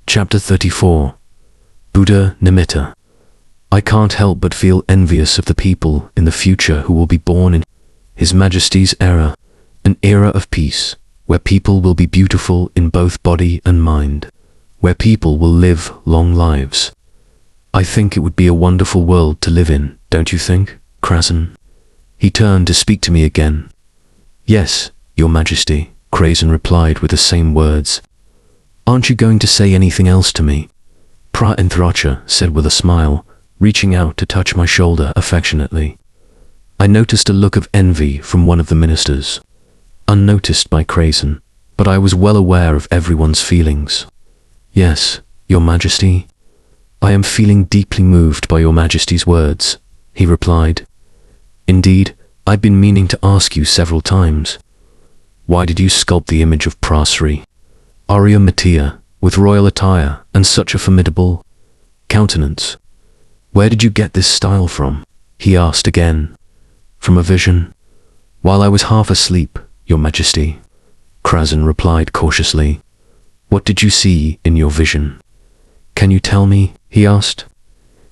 Chapter 34. Buddha Nimitta. I can't help but feel envious of the people in the future who will be born in His Majesty's era, an era of peace, where people will be beautiful in both body and mind, where people will live long lives. I think it would be a wonderful world to live in, don't you think, Krasen? He turned to speak to me again. Yes, Your Majesty, Krasen replied with the same words. Aren't you going to say anything else to me? Praenthracha said with a smile, reaching out to touch my shoulder affectionately. I noticed a look of envy from one of the ministers, unnoticed by Krasen, but I was well aware of everyone's feelings. Yes, Your Majesty. I am feeling deeply moved by Your Majesty's words, he replied. Indeed, I've been meaning to ask you several times. Why did you sculpt the image of Prasri, Areeya Metaya, with royal attire and such a formidable countenance? Where did you get this style from? He asked again. From a vision? While I was half asleep, Your Majesty, Krasen replied cautiously. What did you see in your vision? Can you tell me? He asked.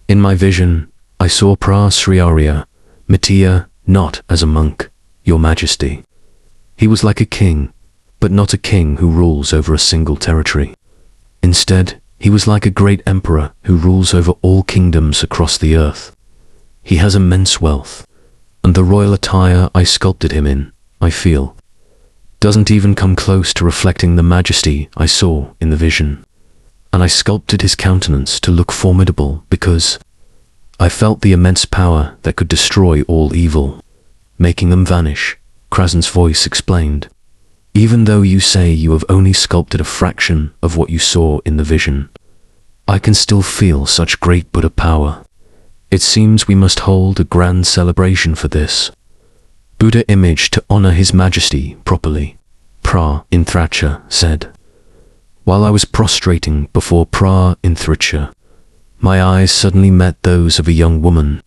In my vision, I saw Prasri Areeya Metaya not as a monk, Your Majesty. He was like a king, but not a king who rules over a single territory. Instead, he was like a great emperor who rules over all kingdoms across the earth. He has immense wealth, and the royal attire I sculpted him in, I feel, doesn't even come close to reflecting the majesty I saw in the vision. And I sculpted his countenance to look formidable because I felt the immense power that could destroy all evil, making them vanish, Krasen's voice explained. Even though you say you have only sculpted a fraction of what you saw in the vision, I can still feel such great Buddha power. It seems we must hold a grand celebration for this Buddha image to honor His Majesty properly, Praenthracha said. While I was prostrating before Praenthracha, my eyes suddenly met those of a young woman.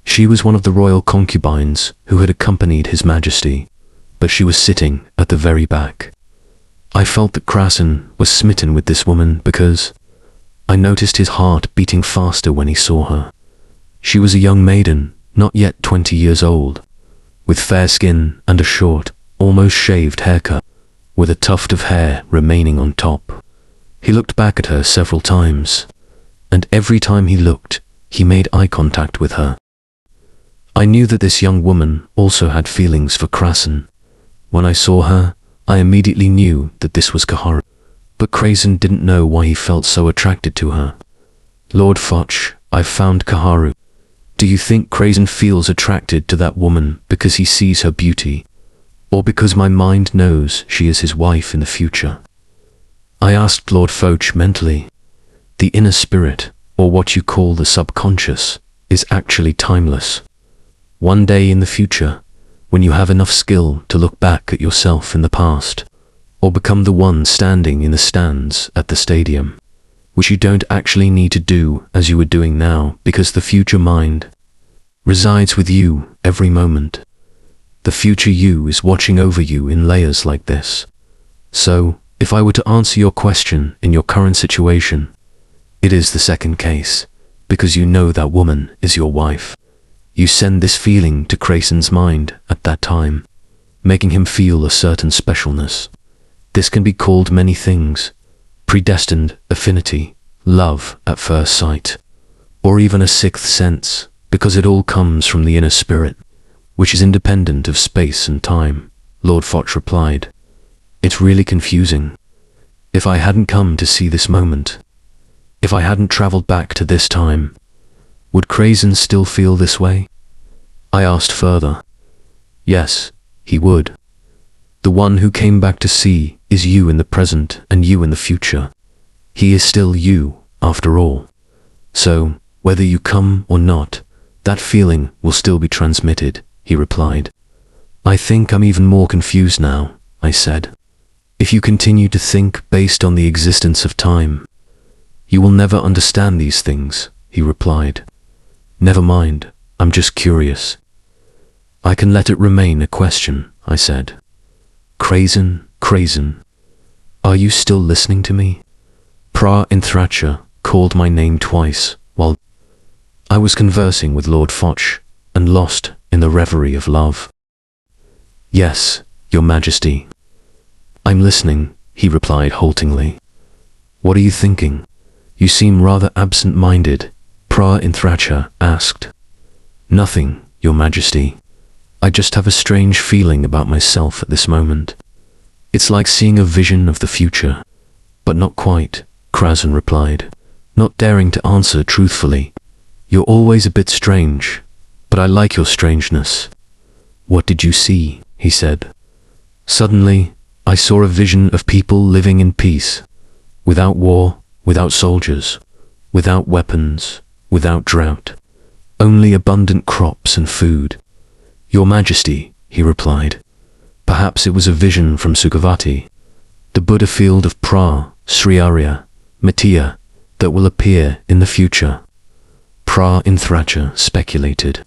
She was one of the royal concubines who had accompanied His Majesty, but she was sitting at the very back. I felt that Krasen was smitten with this woman because I noticed his heart beating faster when he saw her. She was a young maiden, not yet 20 years old, with fair skin and a short, almost shaved haircut, with a tuft of hair remaining on top. He looked back at her several times, and every time he looked, he made eye contact with her. I knew that this young woman also had feelings for Krasen. When I saw her, I immediately knew that this was Kaharu, but Krasen didn't know why he felt so attracted to her. Lord Foch, I've found Kaharu. Do you think Krasen feels attracted to that woman because he sees her beauty, or because my mind knows she is his wife in the future? I asked Lord Foch mentally. The inner spirit, or what you call the subconscious, is actually timeless. One day in the future, when you have enough skill to look back at yourself in the past, or become the one standing in the stands at the stadium, which you don't actually need to do as you are doing now because the future mind resides with you every moment. The future you is watching over you in layers like this. So, if I were to answer your question in your current situation, it is the second case, because you know that woman is your wife. You send this feeling to Krasen's mind at that time, making him feel a certain specialness. This can be called many things: predestined affinity, love at first sight, or even a sixth sense, because it all comes from the inner spirit, which is independent of space and time, Lord Foch replied. It's really confusing. If I hadn't come to see this moment, if I hadn't traveled back to this time, would Krasen still feel this way? I asked further. Yes, he would. The one who came back to see is you in the present and you in the future. He is still you, after all. So, whether you come or not, that feeling will still be transmitted, he replied. I think I'm even more confused now, I said. If you continue to think based on the existence of time, you will never understand these things, he replied. Never mind, I'm just curious. I can let it remain a question, I said. Krazen, are you still listening to me? Pra-Inthracha called my name twice while I was conversing with Lord Foch and lost in the reverie of love. Yes, Your Majesty. I'm listening, he replied haltingly. What are you thinking? You seem rather absent-minded, Pra-Inthracha asked. Nothing, Your Majesty. I just have a strange feeling about myself at this moment. It's like seeing a vision of the future. But not quite, Krazen replied, not daring to answer truthfully. You're always a bit strange, but I like your strangeness. What did you see? He said. Suddenly, I saw a vision of people living in peace, without war, without soldiers, without weapons, without drought, only abundant crops and food. Your Majesty, he replied. Perhaps it was a vision from Sukhavati, the Buddha field of Pra, Sri Areeya, Metaya, that will appear in the future. Pra-Inthracha speculated.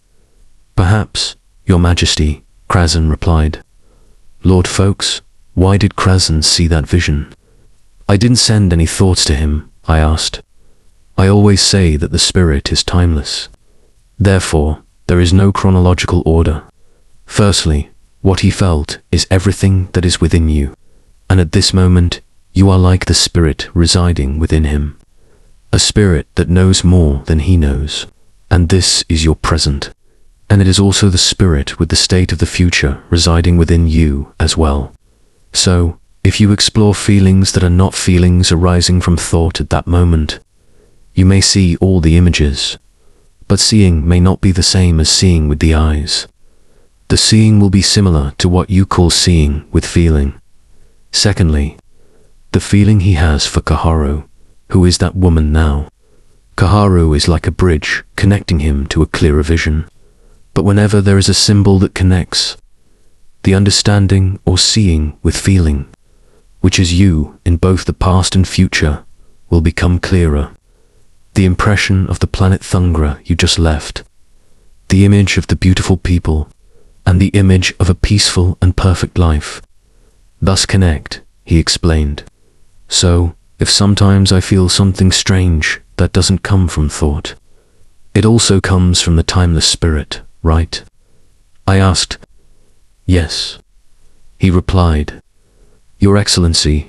Perhaps, Your Majesty, Krazen replied. Lord Foch, why did Krazen see that vision? I didn't send any thoughts to him, I asked. I always say that the spirit is timeless. Therefore, there is no chronological order. Firstly, what he felt is everything that is within you, and at this moment, you are like the spirit residing within him. A spirit that knows more than he knows, and this is your present, and it is also the spirit with the state of the future residing within you as well. So, if you explore feelings that are not feelings arising from thought at that moment, you may see all the images, but seeing may not be the same as seeing with the eyes. The seeing will be similar to what you call seeing with feeling. Secondly, the feeling he has for Kaharu, who is that woman now. Kaharu is like a bridge connecting him to a clearer vision. But whenever there is a symbol that connects, the understanding or seeing with feeling, which is you in both the past and future, will become clearer. The impression of the planet Thungra you just left, the image of the beautiful people, and the image of a peaceful and perfect life. Thus connect, he explained. So, if sometimes I feel something strange that doesn't come from thought, it also comes from the timeless spirit, right? I asked. Yes. He replied. Your Excellency,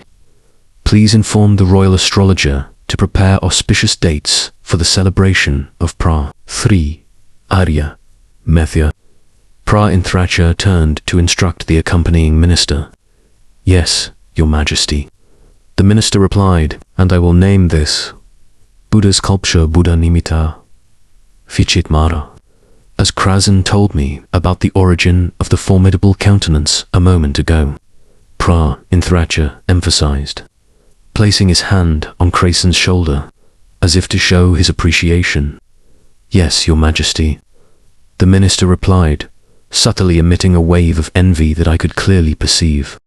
please inform the royal astrologer to prepare auspicious dates for the celebration of Pra-3 Areeya, Metaya. Pra-Inthracha turned to instruct the accompanying minister. Yes, Your Majesty. The minister replied, and I will name this Buddha's sculpture Buddha Nimitta, Fichit Mara, as Krazen told me about the origin of the formidable countenance a moment ago. Pra-Inthracha emphasized, placing his hand on Krazen's shoulder, as if to show his appreciation. Yes, Your Majesty. The minister replied, subtly emitting a wave of envy that I could clearly perceive.